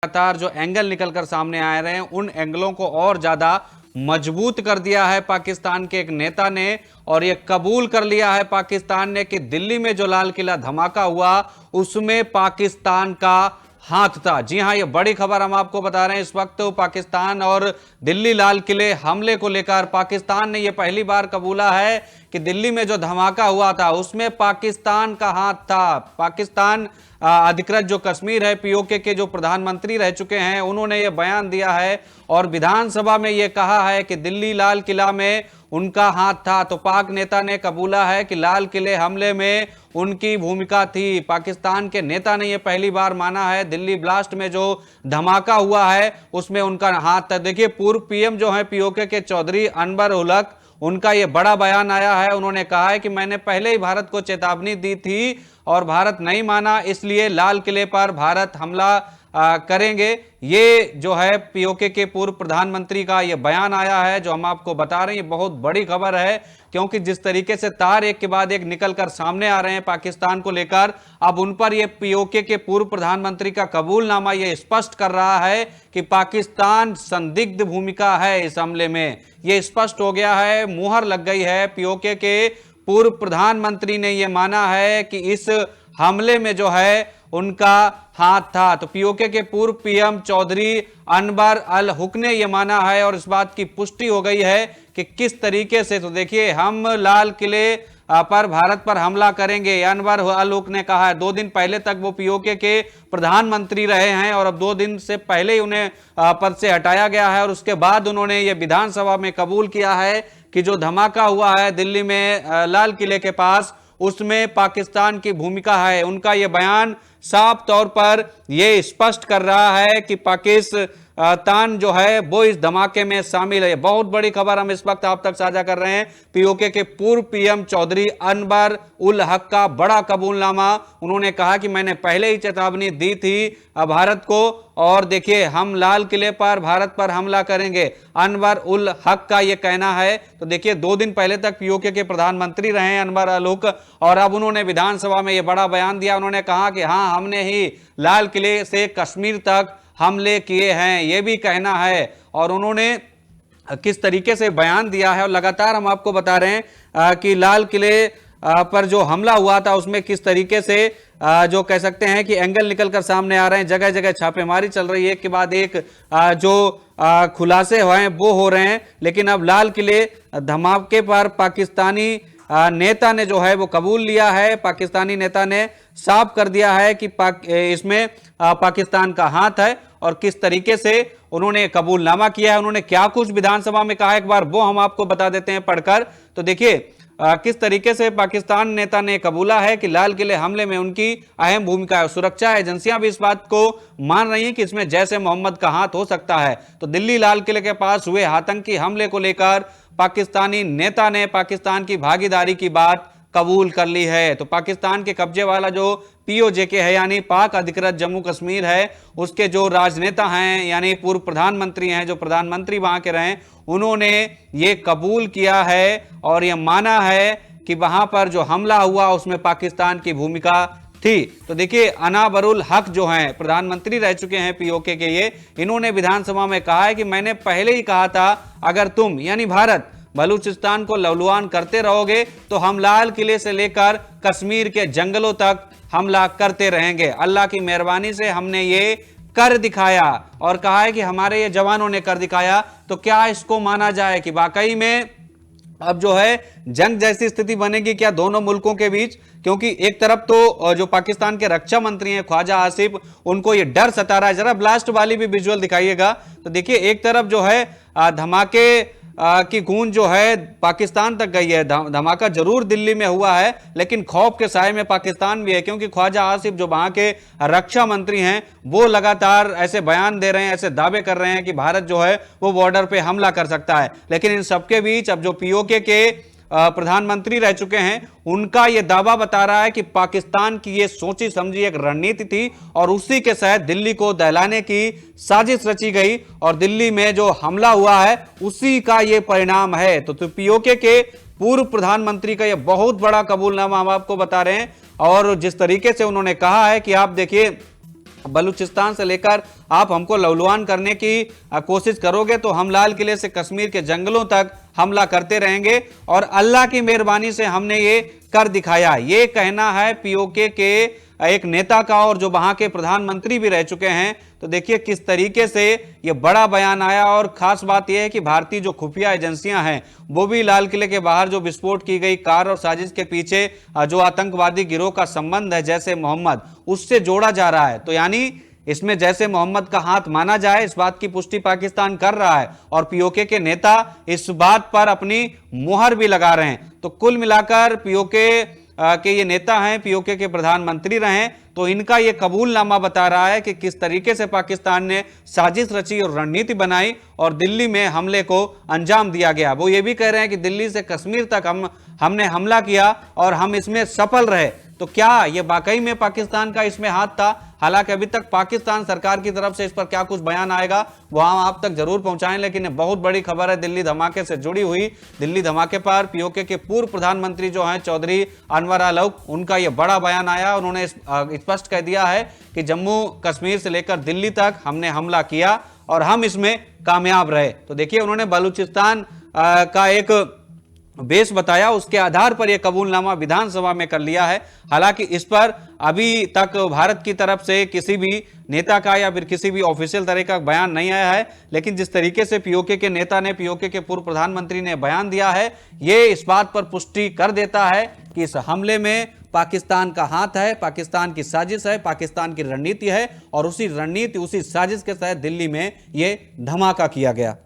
लगातार जो एंगल निकलकर सामने आ रहे हैं उन एंगलों को और ज्यादा मजबूत कर दिया है पाकिस्तान के एक नेता ने, और ये कबूल कर लिया है पाकिस्तान ने कि दिल्ली में जो लाल किला धमाका हुआ उसमें पाकिस्तान का हाथ था। जी हां, ये बड़ी खबर हम आपको बता रहे हैं इस वक्त। पाकिस्तान और दिल्ली लाल किले हमले को लेकर पाकिस्तान ने यह पहली बार कबूला है कि दिल्ली में जो धमाका हुआ था उसमें पाकिस्तान का हाथ था। पाकिस्तान अधिकृत जो कश्मीर है, पीओके के जो प्रधानमंत्री रह चुके हैं, उन्होंने ये बयान दिया है और विधानसभा में ये कहा है कि दिल्ली लाल किला में उनका हाथ था। तो पाक नेता ने कबूला है कि लाल किले हमले में उनकी भूमिका थी। पाकिस्तान के नेता ने यह पहली बार माना है दिल्ली ब्लास्ट में जो धमाका हुआ है उसमें उनका हाथ था। देखिए, पूर्व पीएम जो है पीओके के चौधरी अनवर उल हक, उनका यह बड़ा बयान आया है। उन्होंने कहा है कि मैंने पहले ही भारत को चेतावनी दी थी और भारत नहीं माना, इसलिए लाल किले पर भारत हमला करेंगे। ये जो है पीओके के पूर्व प्रधानमंत्री का ये बयान आया है जो हम आपको बता रहे हैं। ये बहुत बड़ी खबर है क्योंकि जिस तरीके से तार एक के बाद एक निकलकर सामने आ रहे हैं पाकिस्तान को लेकर, अब उन पर ये पीओके के पूर्व प्रधानमंत्री का कबूलनामा ये स्पष्ट कर रहा है कि पाकिस्तान संदिग्ध भूमिका है इस हमले में। ये स्पष्ट हो गया है, मुहर लग गई है। पीओके के पूर्व प्रधानमंत्री ने यह माना है कि इस हमले में जो है उनका हाथ था। तो पीओके के पूर्व पीएम चौधरी अनवर उल हक ने यह माना है और इस बात की पुष्टि हो गई है कि किस तरीके से, तो देखिए, हम लाल किले पर भारत पर हमला करेंगे, अनवर उल हक ने कहा है। 2 दिन पहले तक वो पीओके के प्रधानमंत्री रहे हैं और अब 2 दिन से पहले ही उन्हें पद से हटाया गया है और उसके बाद उन्होंने ये विधानसभा में कबूल किया है कि जो धमाका हुआ है दिल्ली में लाल किले के पास उसमें पाकिस्तान की भूमिका है। उनका यह बयान साफ तौर पर यह स्पष्ट कर रहा है कि पाकिस्तान जो है वो इस धमाके में शामिल है। बहुत बड़ी खबर हम इस वक्त आप तक साझा कर रहे हैं। पीओके के पूर्व पीएम चौधरी अनवर उल हक का बड़ा कबूलनामा। उन्होंने कहा कि मैंने पहले ही चेतावनी दी थी भारत को और देखिए हम लाल किले पर भारत पर हमला करेंगे, अनवर उल हक का यह कहना है। तो देखिए, 2 दिन पहले तक पीओके के प्रधानमंत्री रहे अनवर उल हक और अब उन्होंने विधानसभा में यह बड़ा बयान दिया। उन्होंने कहा कि हाँ, हमने ही लाल किले से कश्मीर तक हमले किए हैं, यह भी कहना है। और उन्होंने किस तरीके से बयान दिया है और लगातार हम आपको बता रहे हैं कि लाल किले पर जो हमला हुआ था उसमें किस तरीके से जो कह सकते हैं कि एंगल निकलकर सामने आ रहे हैं। जगह जगह छापेमारी चल रही है, एक के बाद एक जो खुलासे हुए हैं वो हो रहे हैं। लेकिन अब लाल किले धमाके पर पाकिस्तानी नेता ने जो है वो कबूल लिया है। पाकिस्तानी नेता ने साफ कर दिया है कि इसमें पाकिस्तान का हाथ है और किस तरीके से उन्होंने कबूलनामा किया है। उन्होंने क्या कुछ विधानसभा में कहा, एक बार वो हम आपको बता देते हैं पढ़कर। तो देखिए किस तरीके से पाकिस्तान नेता ने कबूला है कि लाल किले हमले में उनकी अहम भूमिका है। सुरक्षा एजेंसियां भी इस बात को मान रही हैं कि इसमें जैश ए मोहम्मद का हाथ हो सकता है। तो दिल्ली लाल किले के पास हुए आतंकी हमले को लेकर पाकिस्तानी नेता ने पाकिस्तान की भागीदारी की बात कबूल कर ली है। तो पाकिस्तान के कब्जे वाला जो पीओजेके है यानी पाक अधिकृत जम्मू कश्मीर है, उसके जो राजनेता हैं यानी पूर्व प्रधानमंत्री हैं, जो प्रधानमंत्री वहां के रहे, उन्होंने ये कबूल किया है और यह माना है कि वहां पर जो हमला हुआ उसमें पाकिस्तान की भूमिका थी। तो देखिए, अनवर उल हक जो हैं प्रधानमंत्री रह चुके हैं पीओके के, ये इन्होंने विधानसभा में कहा है कि मैंने पहले ही कहा था अगर तुम यानी भारत बलूचिस्तान को लहूलुहान करते रहोगे तो हम लाल किले से लेकर कश्मीर के जंगलों तक हमला करते रहेंगे। अल्लाह की मेहरबानी से हमने ये कर दिखाया और कहा है कि हमारे ये जवानों ने कर दिखाया। तो क्या इसको माना जाए कि वाकई में अब जो है जंग जैसी स्थिति बनेगी क्या दोनों मुल्कों के बीच? क्योंकि एक तरफ तो जो पाकिस्तान के रक्षा मंत्री हैं ख्वाजा आसिफ, उनको ये डर सता रहा है। जरा ब्लास्ट वाली भी विजुअल दिखाइएगा। तो देखिए, एक तरफ जो है धमाके की गूंज जो है पाकिस्तान तक गई है। धमाका जरूर दिल्ली में हुआ है लेकिन खौफ के साए में पाकिस्तान भी है, क्योंकि ख्वाजा आसिफ जो वहां के रक्षा मंत्री हैं वो लगातार ऐसे बयान दे रहे हैं, ऐसे दावे कर रहे हैं कि भारत जो है वो बॉर्डर पे हमला कर सकता है। लेकिन इन सबके बीच अब जो पीओके के प्रधानमंत्री रह चुके हैं, उनका यह दावा बता रहा है कि पाकिस्तान की यह सोची समझी एक रणनीति थी और उसी के तहत दिल्ली को दहलाने की साजिश रची गई और दिल्ली में जो हमला हुआ है उसी का यह परिणाम है। तो पीओके के पूर्व प्रधानमंत्री का यह बहुत बड़ा कबूलनामा हम आपको बता रहे हैं और जिस तरीके से उन्होंने कहा है कि आप देखिए बलूचिस्तान से लेकर आप हमको लहूलुहान करने की कोशिश करोगे तो हम लाल किले से कश्मीर के जंगलों तक हमला करते रहेंगे और अल्लाह की मेहरबानी से हमने ये कर दिखाया। ये कहना है पीओके के एक नेता का और जो वहां के प्रधानमंत्री भी रह चुके हैं। तो देखिए किस तरीके से ये बड़ा बयान आया और खास बात यह है कि भारतीय जो खुफिया एजेंसियां हैं वो भी लाल किले के बाहर जो विस्फोट की गई कार और साजिश के पीछे जो आतंकवादी गिरोह का संबंध है जैसे मोहम्मद, उससे जोड़ा जा रहा है। तो यानी इसमें जैसे मोहम्मद का हाथ माना जाए, इस बात की पुष्टि पाकिस्तान कर रहा है और पीओके के नेता इस बात पर अपनी मुहर भी लगा रहे हैं। तो कुल मिलाकर पीओके के ये नेता हैं, पीओके के प्रधानमंत्री रहे, तो इनका ये कबूलनामा बता रहा है कि किस तरीके से पाकिस्तान ने साजिश रची और रणनीति बनाई और दिल्ली में हमले को अंजाम दिया गया। वो ये भी कह रहे हैं कि दिल्ली से कश्मीर तक हमने हमला किया और हम इसमें सफल रहे। तो क्या ये वाकई में पाकिस्तान का इसमें हाथ था? हालांकि अभी तक पाकिस्तान सरकार की तरफ से इस पर क्या कुछ बयान आएगा वो हम आप तक जरूर पहुंचाएं, लेकिन ये बहुत बड़ी खबर है दिल्ली धमाके से जुड़ी हुई। दिल्ली धमाके पर पीओके के पूर्व प्रधानमंत्री जो हैं चौधरी अनवर अल हक, उनका यह बड़ा बयान आया। उन्होंने स्पष्ट कह दिया है कि जम्मू कश्मीर से लेकर दिल्ली तक हमने हमला किया और हम इसमें कामयाब रहे। तो देखिए उन्होंने बलूचिस्तान का एक बेस बताया, उसके आधार पर यह कबूलनामा विधानसभा में कर लिया है। हालांकि इस पर अभी तक भारत की तरफ से किसी भी नेता का या फिर किसी भी ऑफिशियल तरह का बयान नहीं आया है, लेकिन जिस तरीके से पीओके के नेता ने, पीओके के पूर्व प्रधानमंत्री ने बयान दिया है, ये इस बात पर पुष्टि कर देता है कि इस हमले में पाकिस्तान का हाथ है, पाकिस्तान की साजिश है, पाकिस्तान की रणनीति है और उसी रणनीति, उसी साजिश के तहत दिल्ली में यह धमाका किया गया।